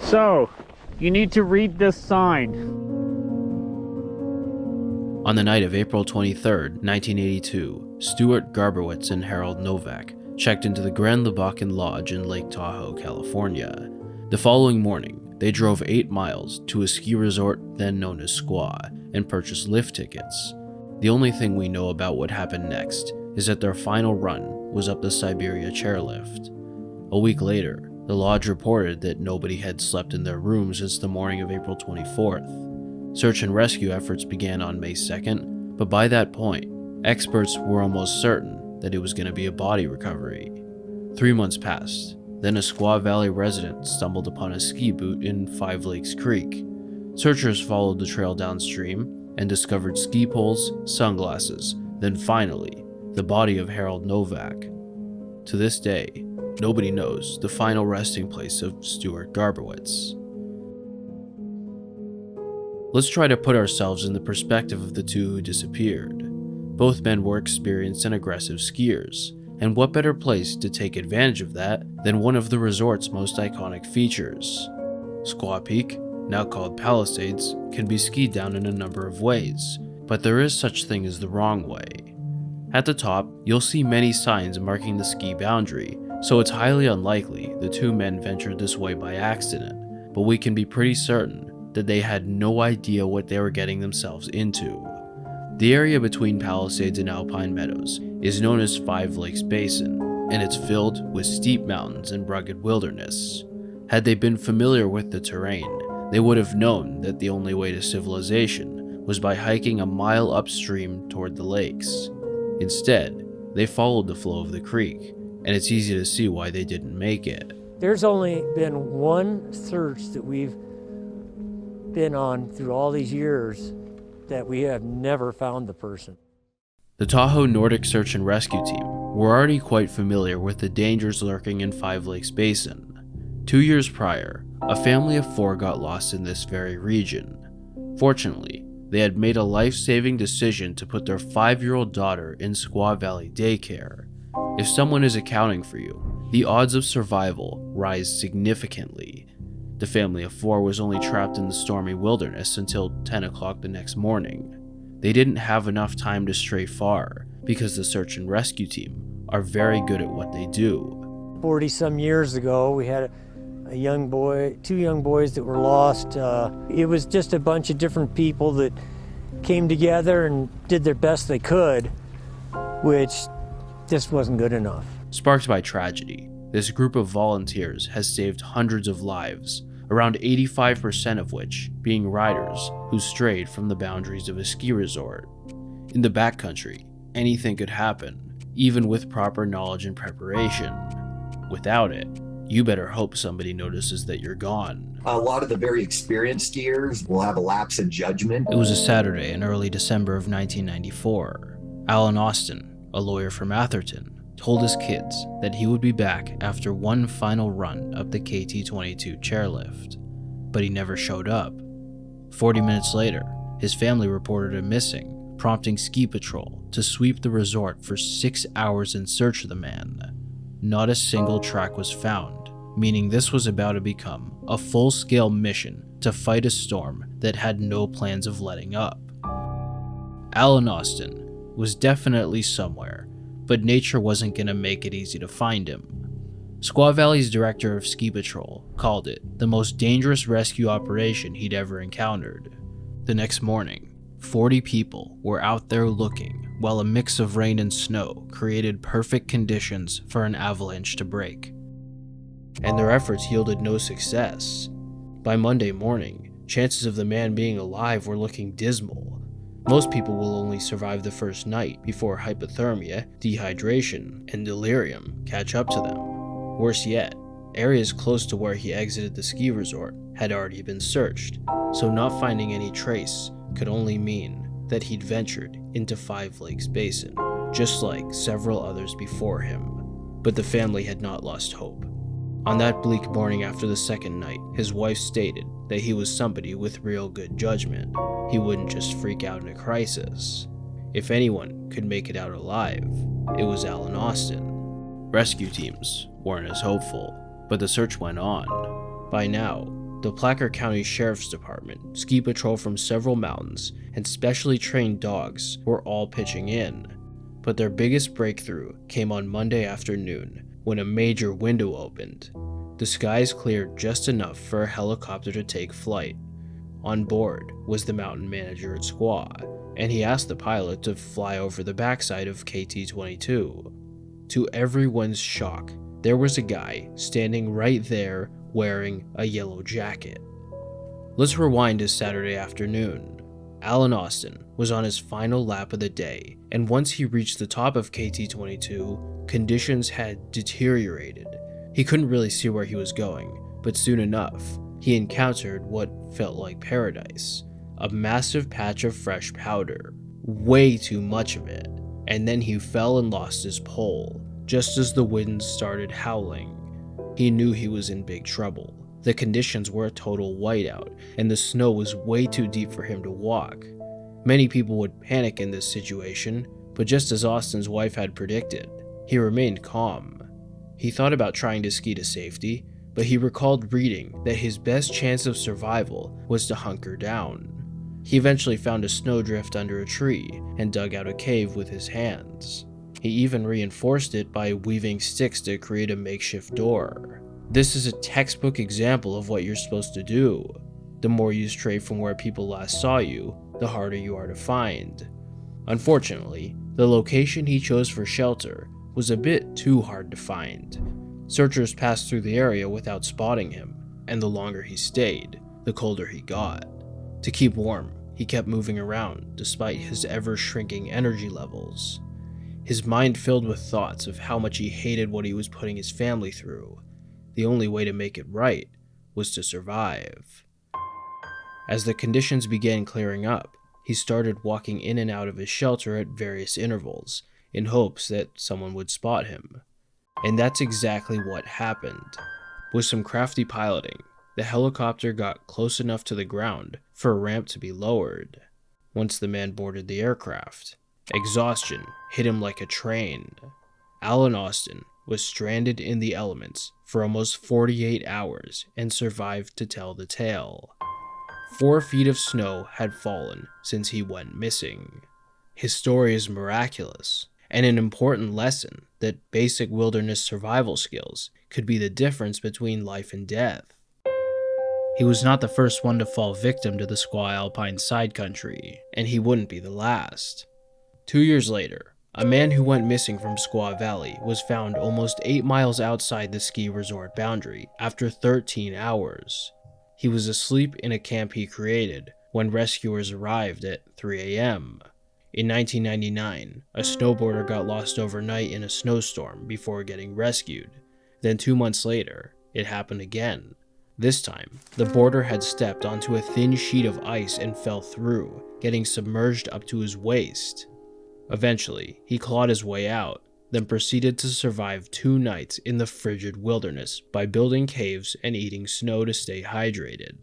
So, you need to read this sign. On the night of April 23rd, 1982, Stuart Garbowitz and Harold Novak checked into the Grand Lebacan Lodge in Lake Tahoe, California. The following morning, they drove 8 miles to a ski resort then known as Squaw and purchased lift tickets. The only thing we know about what happened next is that their final run was up the Siberia chairlift. A week later, the lodge reported that nobody had slept in their room since the morning of April 24th. Search and rescue efforts began on May 2nd, but by that point, experts were almost certain that it was going to be a body recovery. 3 months passed. Then a Squaw Valley resident stumbled upon a ski boot in Five Lakes Creek. Searchers followed the trail downstream and discovered ski poles, sunglasses, then finally, the body of Harold Novak. To this day, nobody knows the final resting place of Stuart Garbowitz. Let's try to put ourselves in the perspective of the two who disappeared. Both men were experienced and aggressive skiers, and what better place to take advantage of that than one of the resort's most iconic features? Squaw Peak, now called Palisades, can be skied down in a number of ways, but there is such thing as the wrong way. At the top, you'll see many signs marking the ski boundary, so it's highly unlikely the two men ventured this way by accident, but we can be pretty certain that they had no idea what they were getting themselves into. The area between Palisades and Alpine Meadows is known as Five Lakes Basin, and it's filled with steep mountains and rugged wilderness. Had they been familiar with the terrain, they would have known that the only way to civilization was by hiking a mile upstream toward the lakes. Instead, they followed the flow of the creek, and it's easy to see why they didn't make it. There's only been one search that we've been on through all these years that we have never found the person. The Tahoe Nordic Search and Rescue Team were already quite familiar with the dangers lurking in Five Lakes Basin. 2 years prior, a family of 4 got lost in this very region. Fortunately, they had made a life-saving decision to put their 5-year-old daughter in Squaw Valley daycare. If someone is accounting for you, the odds of survival rise significantly. The family of 4 was only trapped in the stormy wilderness until 10 o'clock the next morning. They didn't have enough time to stray far because the search and rescue team are very good at what they do. 40-some years ago, we had a young boy, 2 young boys that were lost. It was just a bunch of different people that came together and did their best they could, which just wasn't good enough. Sparked by tragedy, this group of volunteers has saved hundreds of lives, around 85% of which being riders who strayed from the boundaries of a ski resort. In the backcountry, anything could happen, even with proper knowledge and preparation. Without it, you better hope somebody notices that you're gone. A lot of the very experienced skiers will have a lapse in judgment. It was a Saturday in early December of 1994. Alan Austin, a lawyer from Atherton, told his kids that he would be back after one final run up the KT-22 chairlift, but he never showed up. 40 minutes later, his family reported him missing, prompting ski patrol to sweep the resort for 6 hours in search of the man. Not a single track was found, meaning this was about to become a full-scale mission to fight a storm that had no plans of letting up. Alan Austin was definitely somewhere, but nature wasn't going to make it easy to find him. Squaw Valley's director of ski patrol called it the most dangerous rescue operation he'd ever encountered. The next morning, 40 people were out there looking while a mix of rain and snow created perfect conditions for an avalanche to break. And their efforts yielded no success. By Monday morning, chances of the man being alive were looking dismal. Most people will only survive the first night before hypothermia, dehydration, and delirium catch up to them. Worse yet, areas close to where he exited the ski resort had already been searched, so not finding any trace could only mean that he'd ventured into Five Lakes Basin, just like several others before him. But the family had not lost hope. On that bleak morning after the second night, his wife stated that he was somebody with real good judgment. He wouldn't just freak out in a crisis. If anyone could make it out alive, it was Alan Austin. Rescue teams weren't as hopeful, but the search went on. By now, The Placer County Sheriff's Department, ski patrol from several mountains, and specially trained dogs were all pitching in. But their biggest breakthrough came on Monday afternoon when a major window opened. The skies cleared just enough for a helicopter to take flight. On board was the mountain manager at Squaw, and he asked the pilot to fly over the backside of KT-22. To everyone's shock, there was a guy standing right there wearing a yellow jacket. Let's rewind to Saturday afternoon. Alan Austin was on his final lap of the day, and once he reached the top of KT-22, conditions had deteriorated. He couldn't really see where he was going, but soon enough, he encountered what felt like paradise. A massive patch of fresh powder, way too much of it, and then he fell and lost his pole, just as the winds started howling. He knew he was in big trouble. The conditions were a total whiteout, and the snow was way too deep for him to walk. Many people would panic in this situation, but just as Austin's wife had predicted, he remained calm. He thought about trying to ski to safety, but he recalled reading that his best chance of survival was to hunker down. He eventually found a snowdrift under a tree and dug out a cave with his hands. He even reinforced it by weaving sticks to create a makeshift door. This is a textbook example of what you're supposed to do. The more you stray from where people last saw you, the harder you are to find. Unfortunately, the location he chose for shelter was a bit too hard to find. Searchers passed through the area without spotting him, and the longer he stayed, the colder he got. To keep warm, he kept moving around despite his ever-shrinking energy levels. His mind filled with thoughts of how much he hated what he was putting his family through. The only way to make it right was to survive. As the conditions began clearing up, he started walking in and out of his shelter at various intervals, in hopes that someone would spot him. And that's exactly what happened. With some crafty piloting, the helicopter got close enough to the ground for a ramp to be lowered. Once the man boarded the aircraft, exhaustion hit him like a train. Alan Austin was stranded in the elements for almost 48 hours and survived to tell the tale. 4 feet of snow had fallen since he went missing. His story is miraculous, and an important lesson that basic wilderness survival skills could be the difference between life and death. He was not the first one to fall victim to the Squaw Alpine side country, and he wouldn't be the last. 2 years later, a man who went missing from Squaw Valley was found almost 8 miles outside the ski resort boundary after 13 hours. He was asleep in a camp he created when rescuers arrived at 3 a.m. In 1999, a snowboarder got lost overnight in a snowstorm before getting rescued. Then 2 months later, it happened again. This time, the boarder had stepped onto a thin sheet of ice and fell through, getting submerged up to his waist. Eventually, he clawed his way out, then proceeded to survive 2 nights in the frigid wilderness by building caves and eating snow to stay hydrated.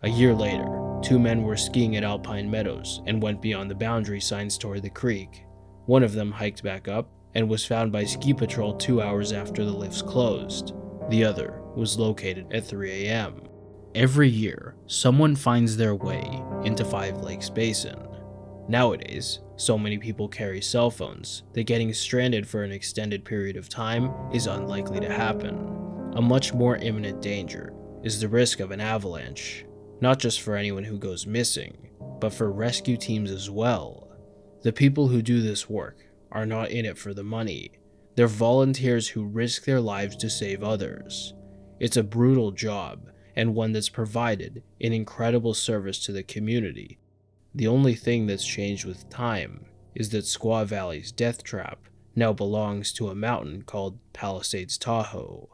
A year later, 2 men were skiing at Alpine Meadows and went beyond the boundary signs toward the creek. One of them hiked back up and was found by ski patrol 2 hours after the lifts closed. The other was located at 3 a.m. Every year, someone finds their way into Five Lakes Basin. Nowadays, so many people carry cell phones that getting stranded for an extended period of time is unlikely to happen. A much more imminent danger is the risk of an avalanche, not just for anyone who goes missing, but for rescue teams as well. The people who do this work are not in it for the money. They're volunteers who risk their lives to save others. It's a brutal job, and one that's provided an incredible service to the community. The only thing that's changed with time is that Squaw Valley's death trap now belongs to a mountain called Palisades Tahoe.